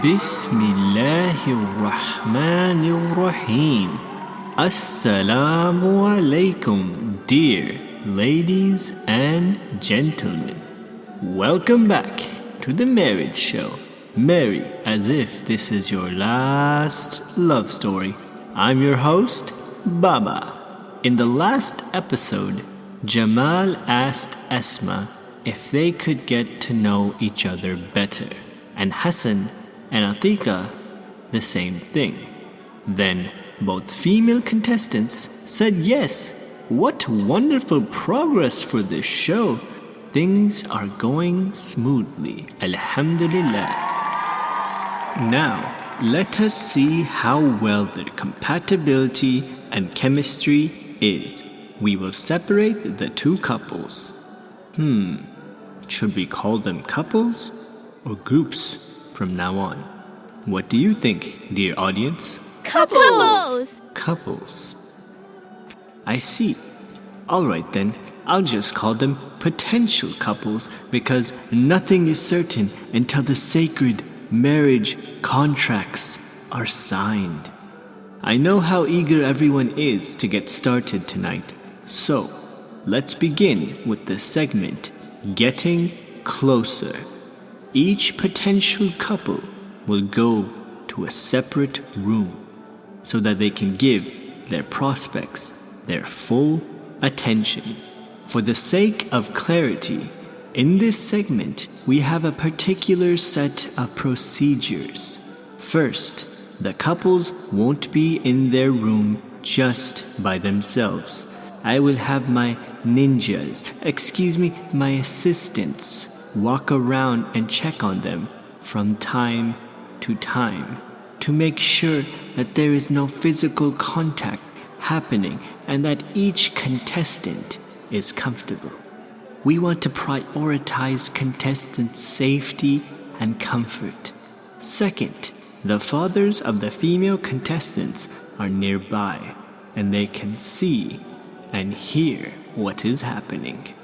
Bismillahirrahmanirrahim. Assalamu alaikum, dear ladies and gentlemen. Welcome back to the Marriage Show. Marry as if this is your last love story. I'm your host, Baba. In the last episode, Jamal asked Esma if they could get to know each other better, and Hassan and Atika the same thing. Then both female contestants said yes. What wonderful progress for this show. Things are going smoothly, Alhamdulillah. Now, let us see how well their compatibility and chemistry is. We will separate the two couples. Should we call them couples or groups from now on? What do you think, dear audience? Couples! Couples. I see. Alright then, I'll just call them potential couples because nothing is certain until the sacred marriage contracts are signed. I know how eager everyone is to get started tonight, so let's begin with the segment Getting Closer. Each potential couple will go to a separate room so that they can give their prospects their full attention. For the sake of clarity, in this segment, we have a particular set of procedures. First, the couples won't be in their room just by themselves. I will have my my assistants, walk around and check on them from time to time to make sure that there is no physical contact happening and that each contestant is comfortable. We want to prioritize contestants' safety and comfort. Second, the fathers of the female contestants are nearby and they can see and hear what is happening.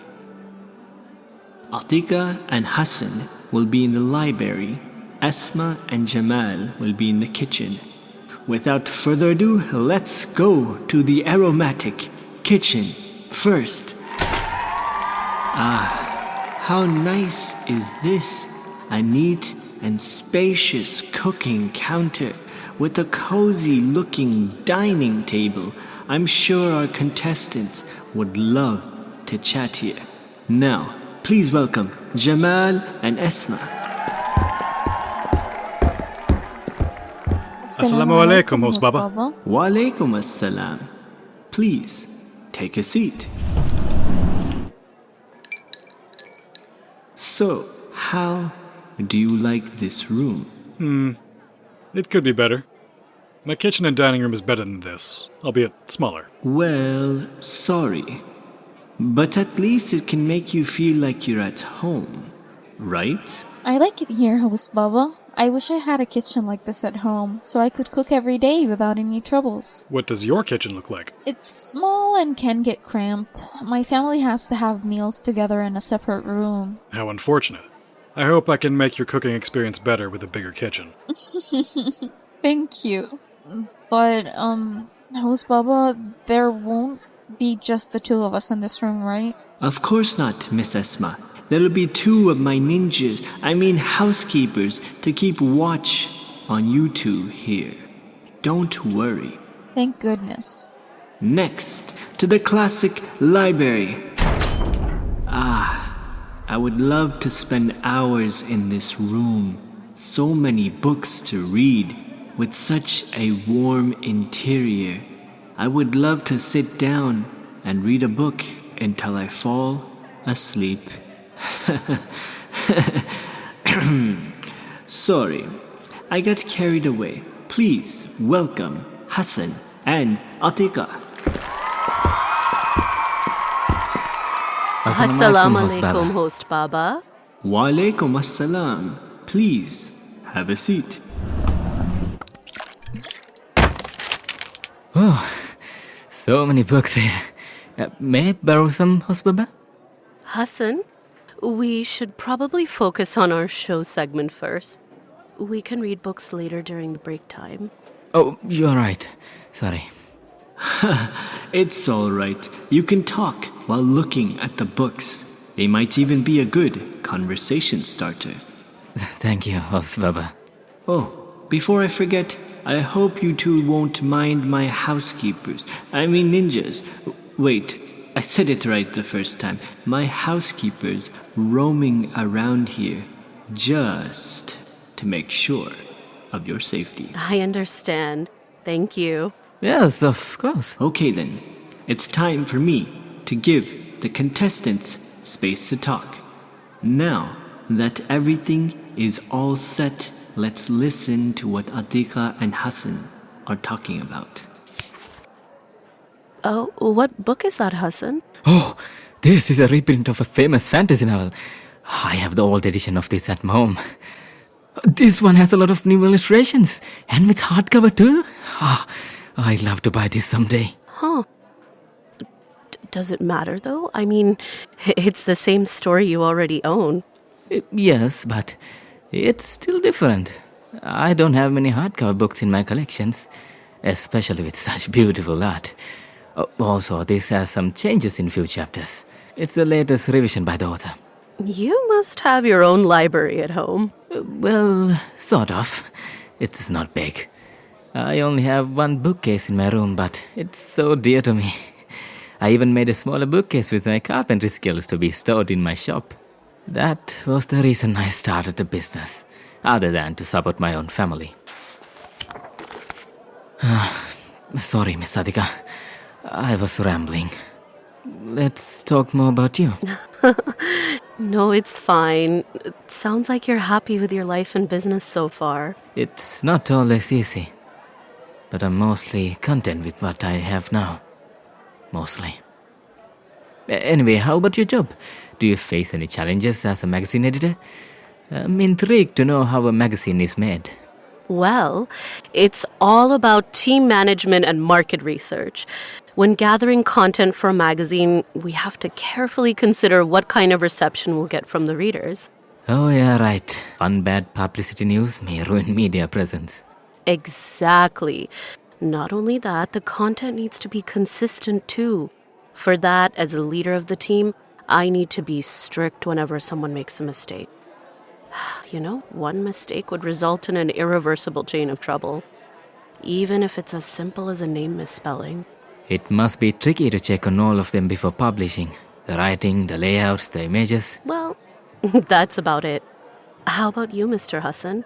Atika and Hassan will be in the library. Esma and Jamal will be in the kitchen. Without further ado, let's go to the aromatic kitchen first. How nice is this? A neat and spacious cooking counter with a cozy looking dining table. I'm sure our contestants would love to chat here. Now, please welcome Jamal and Esma. Assalamu alaikum, host Baba. Wa alaikum assalam. Please, take a seat. So, how do you like this room? It could be better. My kitchen and dining room is better than this, albeit smaller. Well, sorry. But at least it can make you feel like you're at home, right? I like it here, host Baba. I wish I had a kitchen like this at home, so I could cook every day without any troubles. What does your kitchen look like? It's small and can get cramped. My family has to have meals together in a separate room. How unfortunate. I hope I can make your cooking experience better with a bigger kitchen. Thank you. But, host Baba, there won't be just the two of us in this room, right? Of course not, Miss Esma. There'll be two of my housekeepers, to keep watch on you two here. Don't worry. Thank goodness. Next, to the classic library. I would love to spend hours in this room. So many books to read, with such a warm interior. I would love to sit down and read a book until I fall asleep. Sorry, I got carried away. Please welcome Hassan and Atika. Assalamu alaikum, host Baba. Wa alaikum assalam. Please have a seat. Oh, so many books here. May I borrow some, host Baba? Hassan, we should probably focus on our show segment first. We can read books later during the break time. Oh, you're right. Sorry. It's all right. You can talk while looking at the books. They might even be a good conversation starter. Thank you, Host Baba. Oh, before I forget, I hope you two won't mind my housekeepers. I mean ninjas. Wait, I said it right the first time. My housekeepers roaming around here just to make sure of your safety. I understand. Thank you. Yes, of course. Okay then, it's time for me to give the contestants space to talk. Now that everything is all set, let's listen to what Atika and Hassan are talking about. Oh, what book is that, Hassan? Oh, this is a reprint of a famous fantasy novel. I have the old edition of this at home. This one has a lot of new illustrations, and with hardcover too. I'd love to buy this someday. Huh. Does it matter, though? I mean, it's the same story you already own. Yes, but it's still different. I don't have many hardcover books in my collections, especially with such beautiful art. Also, this has some changes in few chapters. It's the latest revision by the author. You must have your own library at home. Well, sort of. It's not big. I only have one bookcase in my room, but it's so dear to me. I even made a smaller bookcase with my carpentry skills to be stored in my shop. That was the reason I started the business, other than to support my own family. Sorry, Miss Adhika. I was rambling. Let's talk more about you. No, it's fine. It sounds like you're happy with your life and business so far. It's not always easy, but I'm mostly content with what I have now. Mostly. Anyway, how about your job? Do you face any challenges as a magazine editor? I'm intrigued to know how a magazine is made. Well, it's all about team management and market research. When gathering content for a magazine, we have to carefully consider what kind of reception we'll get from the readers. Oh yeah, right. One bad publicity news may ruin media presence. Exactly. Not only that, the content needs to be consistent too. For that, as a leader of the team, I need to be strict whenever someone makes a mistake. You know, one mistake would result in an irreversible chain of trouble, even if it's as simple as a name misspelling. It must be tricky to check on all of them before publishing. The writing, the layouts, the images. Well, that's about it. How about you, Mr. Hassan?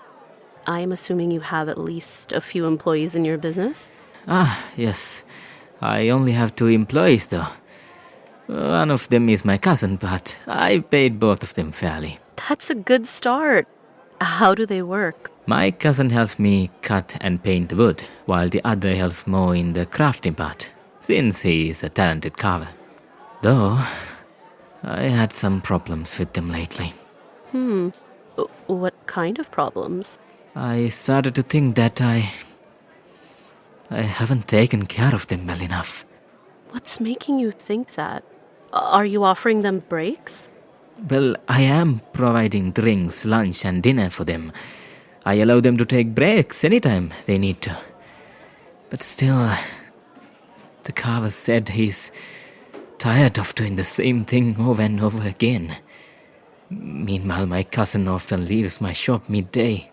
I'm assuming you have at least a few employees in your business? Yes. I only have 2 employees though. One of them is my cousin, but I paid both of them fairly. That's a good start. How do they work? My cousin helps me cut and paint the wood, while the other helps more in the crafting part, since he is a talented carver. Though, I had some problems with them lately. What kind of problems? I started to think that I haven't taken care of them well enough. What's making you think that? Are you offering them breaks? Well, I am providing drinks, lunch and dinner for them. I allow them to take breaks anytime they need to. But still, the carver said he's tired of doing the same thing over and over again. Meanwhile, my cousin often leaves my shop midday.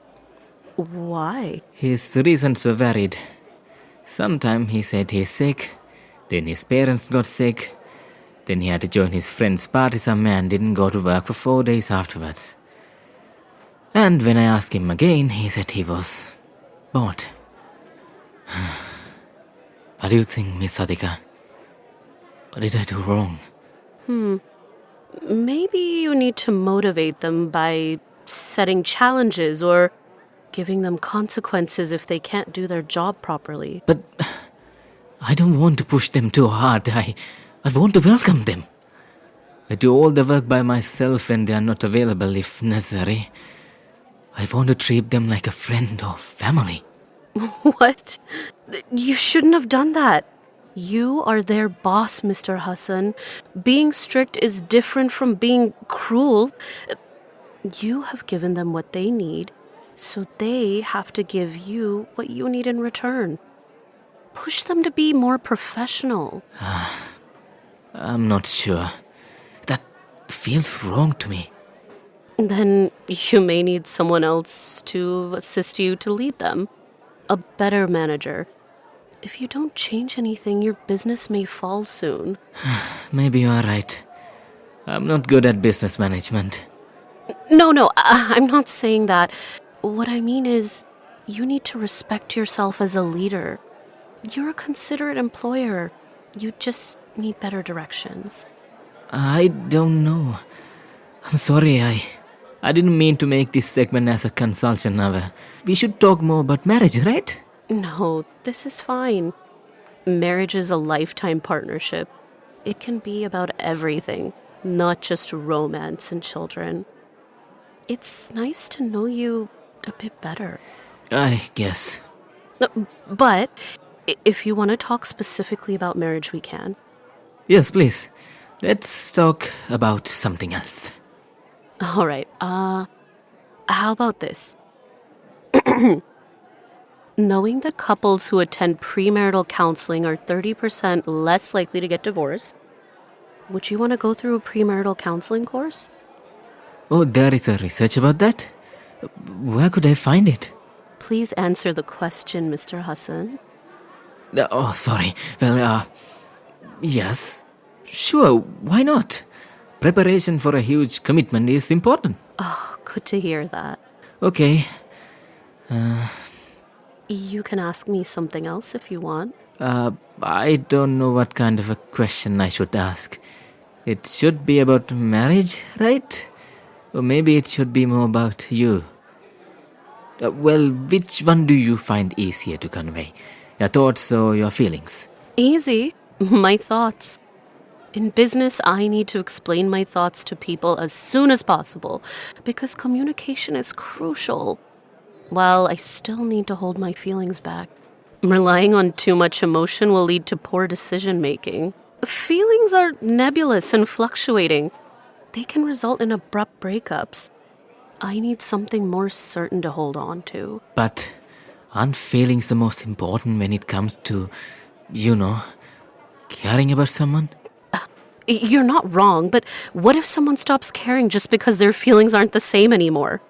Why? His reasons were varied. Sometime he said he's sick, then his parents got sick, then he had to join his friend's party somewhere and didn't go to work for 4 days afterwards. And when I asked him again, he said he was bored. What do you think, Miss Adhika? What did I do wrong? Maybe you need to motivate them by setting challenges or giving them consequences if they can't do their job properly. But I don't want to push them too hard. I want to welcome them. I do all the work by myself when they are not available if necessary. I want to treat them like a friend or family. What? You shouldn't have done that. You are their boss, Mr. Hassan. Being strict is different from being cruel. You have given them what they need. So they have to give you what you need in return. Push them to be more professional. I'm not sure. That feels wrong to me. Then you may need someone else to assist you to lead them. A better manager. If you don't change anything, your business may fall soon. Maybe you are right. I'm not good at business management. No, I'm not saying that. What I mean is, you need to respect yourself as a leader. You're a considerate employer. You just need better directions. I don't know. I'm sorry, I didn't mean to make this segment as a consultation hour. We should talk more about marriage, right? No, this is fine. Marriage is a lifetime partnership. It can be about everything, not just romance and children. It's nice to know you a bit better. I guess. But if you want to talk specifically about marriage, we can. Yes, please. Let's talk about something else. All right, how about this? Knowing that couples who attend premarital counseling are 30% less likely to get divorced, would you want to go through a premarital counseling course? Oh, there is a research about that? Where could I find it? Please answer the question, Mr. Hassan. Oh, sorry. Well, yes. Sure, why not? Preparation for a huge commitment is important. Oh, good to hear that. Okay. You can ask me something else if you want. I don't know what kind of a question I should ask. It should be about marriage, right? Or maybe it should be more about you. Well, which one do you find easier to convey? Your thoughts or your feelings? Easy. My thoughts. In business, I need to explain my thoughts to people as soon as possible because communication is crucial. While I still need to hold my feelings back. Relying on too much emotion will lead to poor decision making. Feelings are nebulous and fluctuating. They can result in abrupt breakups. I need something more certain to hold on to. But aren't feelings the most important when it comes to, caring about someone? You're not wrong, but what if someone stops caring just because their feelings aren't the same anymore?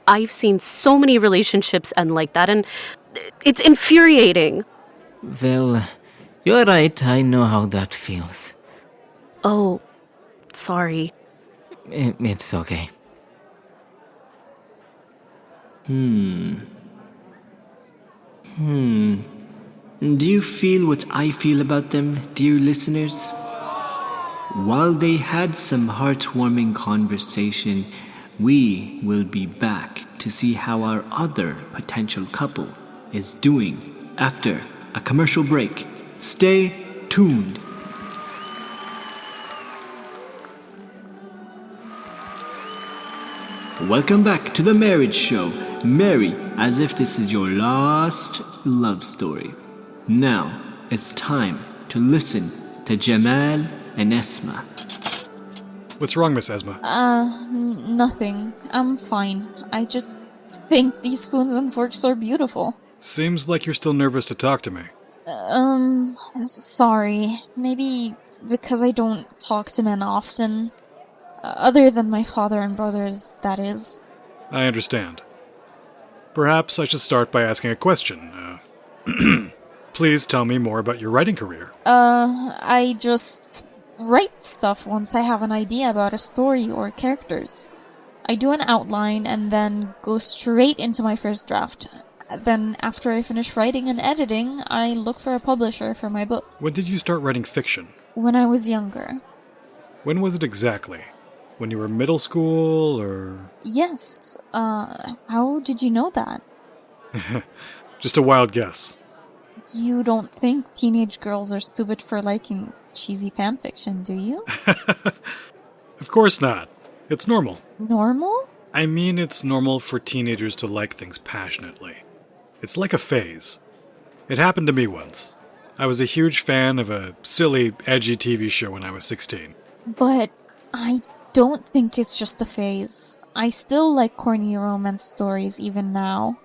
I've seen so many relationships end like that, and it's infuriating. Well, you're right. I know how that feels. Oh, sorry. It's okay. Do you feel what I feel about them, dear listeners? While they had some heartwarming conversation, we will be back to see how our other potential couple is doing after a commercial break. Stay tuned. Welcome back to the Marriage Show. Marry as if this is your last love story. Now it's time to listen to Jamal and Esma. What's wrong, Miss Esma? Nothing. I'm fine. I just think these spoons and forks are beautiful. Seems like you're still nervous to talk to me. Sorry. Maybe because I don't talk to men often. Other than my father and brothers, that is. I understand. Perhaps I should start by asking a question. Please tell me more about your writing career. I just write stuff once I have an idea about a story or characters. I do an outline and then go straight into my first draft. Then, after I finish writing and editing, I look for a publisher for my book. When did you start writing fiction? When I was younger. When was it exactly? When you were middle school, or...? Yes. How did you know that? Just a wild guess. You don't think teenage girls are stupid for liking cheesy fanfiction, do you? Of course not. It's normal. Normal? I mean, it's normal for teenagers to like things passionately. It's like a phase. It happened to me once. I was a huge fan of a silly, edgy TV show when I was 16. But I don't think it's just a phase. I still like corny romance stories even now.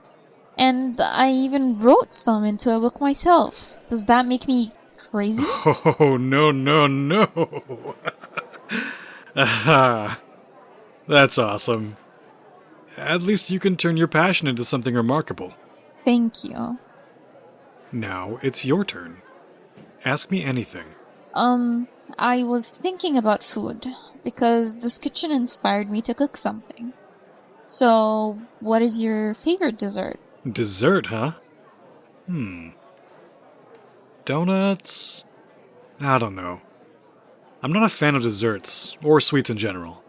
And I even wrote some into a book myself. Does that make me crazy? Oh, no, no, no. Aha. That's awesome. At least you can turn your passion into something remarkable. Thank you. Now it's your turn. Ask me anything. I was thinking about food, because this kitchen inspired me to cook something. So, what is your favorite dessert? Dessert, huh? Donuts? I don't know. I'm not a fan of desserts, or sweets in general.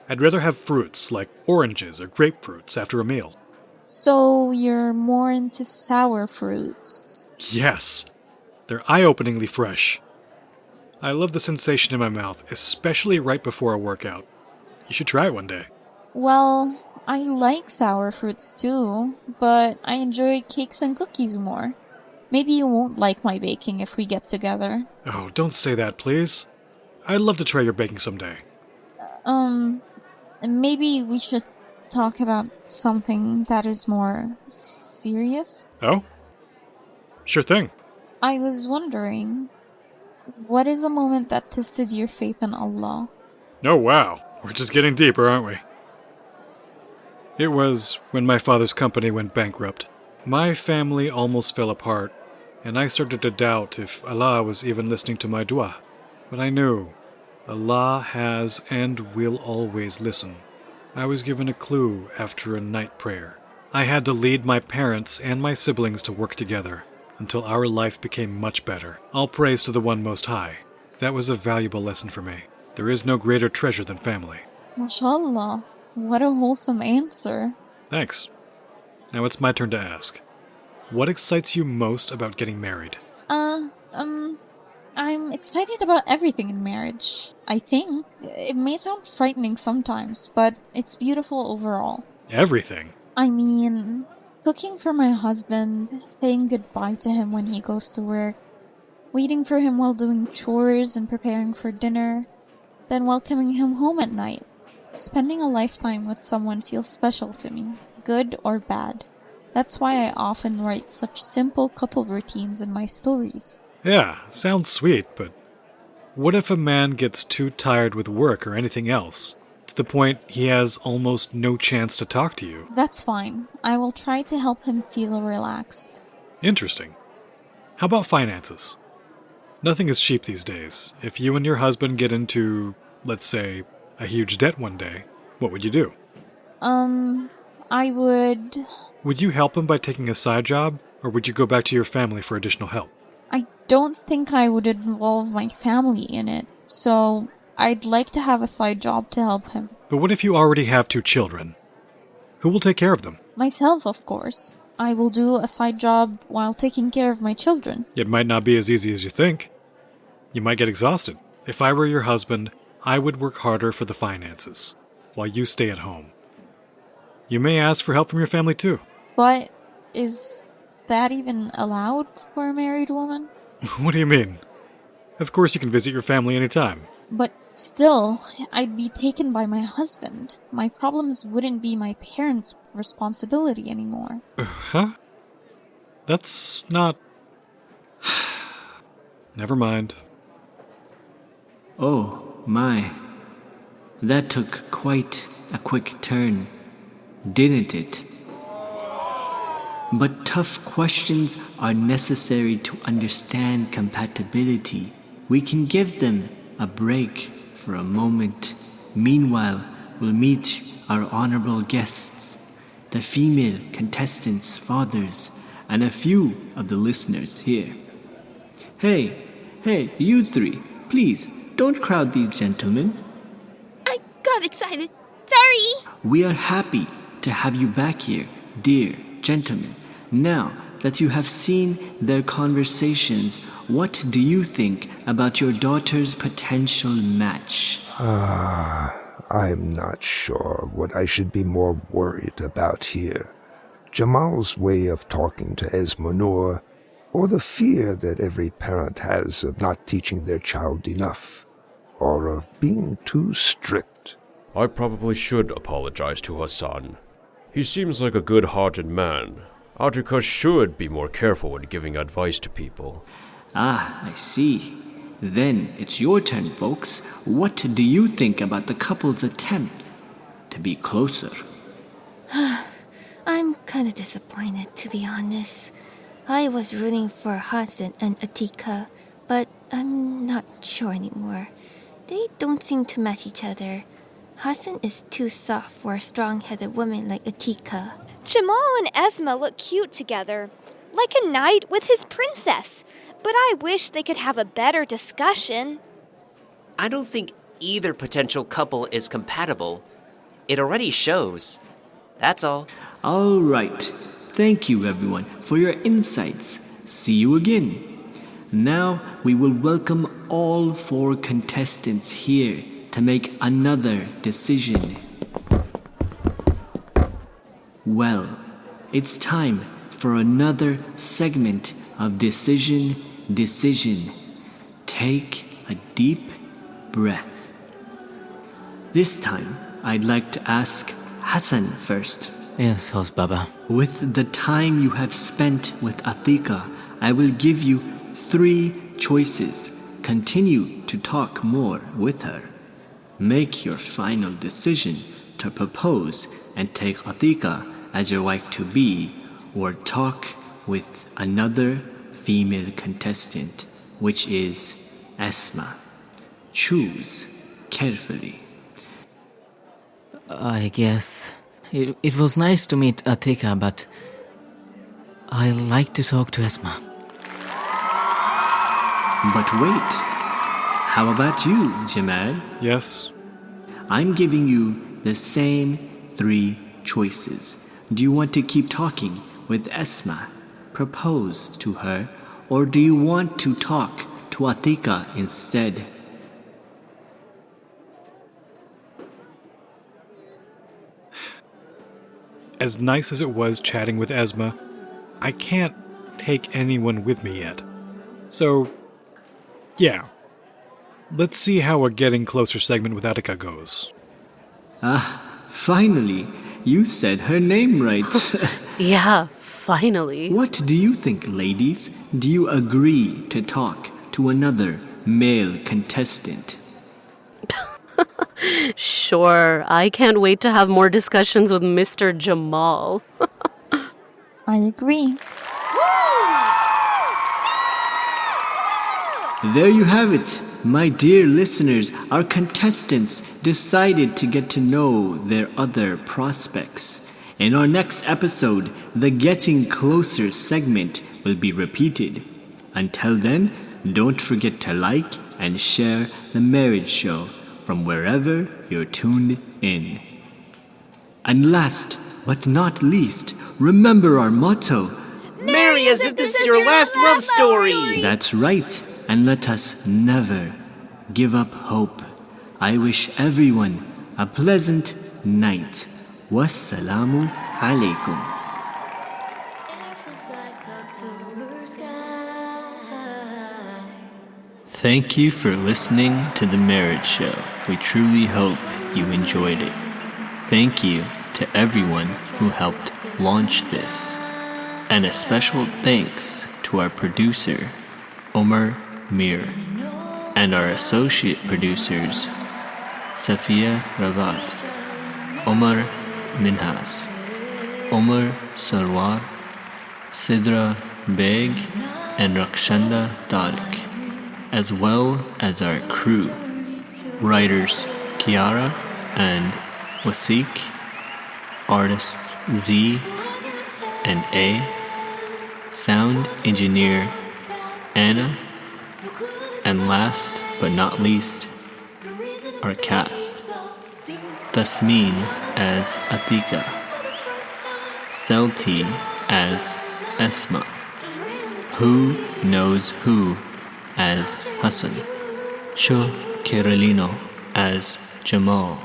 I'd rather have fruits, like oranges or grapefruits, after a meal. So, you're more into sour fruits. Yes! They're eye-openingly fresh. I love the sensation in my mouth, especially right before a workout. You should try it one day. Well, I like sour fruits too, but I enjoy cakes and cookies more. Maybe you won't like my baking if we get together. Oh, don't say that, please. I'd love to try your baking someday. Maybe we should talk about something that is more serious? Oh? Sure thing. I was wondering, what is a moment that tested your faith in Allah? Oh, wow. We're just getting deeper, aren't we? It was when my father's company went bankrupt. My family almost fell apart, and I started to doubt if Allah was even listening to my dua. But I knew Allah has and will always listen. I was given a clue after a night prayer. I had to lead my parents and my siblings to work together until our life became much better. All praise to the One Most High. That was a valuable lesson for me. There is no greater treasure than family. MashaAllah, what a wholesome answer. Thanks. Now it's my turn to ask. What excites you most about getting married? I'm excited about everything in marriage, I think. It may sound frightening sometimes, but it's beautiful overall. Everything? I mean, cooking for my husband, saying goodbye to him when he goes to work, waiting for him while doing chores and preparing for dinner, then welcoming him home at night. Spending a lifetime with someone feels special to me, good or bad. That's why I often write such simple couple routines in my stories. Yeah, sounds sweet, but what if a man gets too tired with work or anything else, to the point he has almost no chance to talk to you? That's fine. I will try to help him feel relaxed. Interesting. How about finances? Nothing is cheap these days. If you and your husband get into, let's say, a huge debt one day, what would you do? I would... Would you help him by taking a side job, or would you go back to your family for additional help? I don't think I would involve my family in it, so I'd like to have a side job to help him. But what if you already have 2 children? Who will take care of them? Myself, of course. I will do a side job while taking care of my children. It might not be as easy as you think. You might get exhausted. If I were your husband, I would work harder for the finances, while you stay at home. You may ask for help from your family too. But is that even allowed for a married woman? What do you mean? Of course you can visit your family anytime. But still, I'd be taken by my husband. My problems wouldn't be my parents' responsibility anymore. Huh? That's not... Never mind. Oh, my. That took quite a quick turn, didn't it? But tough questions are necessary to understand compatibility. We can give them a break for a moment. Meanwhile, we'll meet our honorable guests, the female contestants' fathers, and a few of the listeners here. Hey, you 3, please, don't crowd these gentlemen. I got excited. Sorry. We are happy to have you back here, dear gentlemen. Now that you have seen their conversations, what do you think about your daughter's potential match? I'm not sure what I should be more worried about here. Jamal's way of talking to Esmanur, or the fear that every parent has of not teaching their child enough. or of being too strict? I probably should apologize to Hassan. He seems like a good-hearted man. Attika should be more careful when giving advice to people. Ah, I see. Then it's your turn, folks. What do you think about the couple's attempt to be closer? I'm kind of disappointed, to be honest. I was rooting for Hassan and Attika, but I'm not sure anymore. They don't seem to match each other. Hassan is too soft for a strong-headed woman like Attika. Jamal and Esma look cute together, like a knight with his princess. But I wish they could have a better discussion. I don't think either potential couple is compatible. It already shows. That's all. All right. Thank you, everyone, for your insights. See you again. Now we will welcome all 4 contestants here to make another decision. Well, it's time for another segment of Decision. Take a deep breath. This time, I'd like to ask Hassan first. Yes, host Baba. With the time you have spent with Attika, I will give you 3 choices. Continue to talk more with her. Make your final decision to propose and take Attika as your wife-to-be, or talk with another female contestant, which is Esma. Choose carefully. I guess it was nice to meet Attika, but I like to talk to Esma. But wait, how about you, Jamal? Yes? I'm giving you the same 3 choices. Do you want to keep talking with Esma, propose to her, or do you want to talk to Attika instead? As nice as it was chatting with Esma, I can't take anyone with me yet. So, yeah. Let's see how a Getting Closer segment with Attika goes. Ah, finally, you said her name right. Yeah, finally. What do you think, ladies? Do you agree to talk to another male contestant? Sure, I can't wait to have more discussions with Mr. Jamal. I agree. There you have it. My dear listeners, our contestants decided to get to know their other prospects. In our next episode, the Getting Closer segment will be repeated. Until then, don't forget to like and share The Marriage Show from wherever you're tuned in. And last but not least, remember our motto. Marry as if this is your last love story! That's right, and let us never give up hope. I wish everyone a pleasant night. Wassalamu alaikum. Thank you for listening to The Marriage Show. We truly hope you enjoyed it. Thank you to everyone who helped launch this. And a special thanks to our producer, Omar Mir, and our associate producers, Safia Ravat, Omar Minhas, Omar Sarwar, Sidra Beg, and Rakshanda Tariq, as well as our crew, writers Kiara and Wasik, artists Z and A, sound engineer Anna, and last but not least, our cast. Tasmin as Attika, Selti as Esma, Who Knows Who as Hassan, Cho Kiralino as Jamal,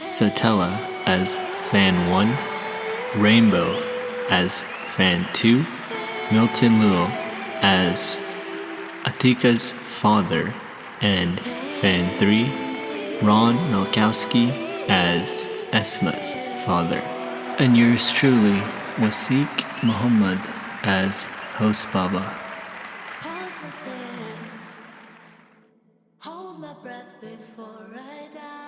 Satella as Fan 1, Rainbow as Fan 2, Milton Luo as Attika's father, and Fan 3, Ron Malkowski as Esma's father. And yours truly, Wasiq Muhammad as Host Baba. Hold my breath before I die.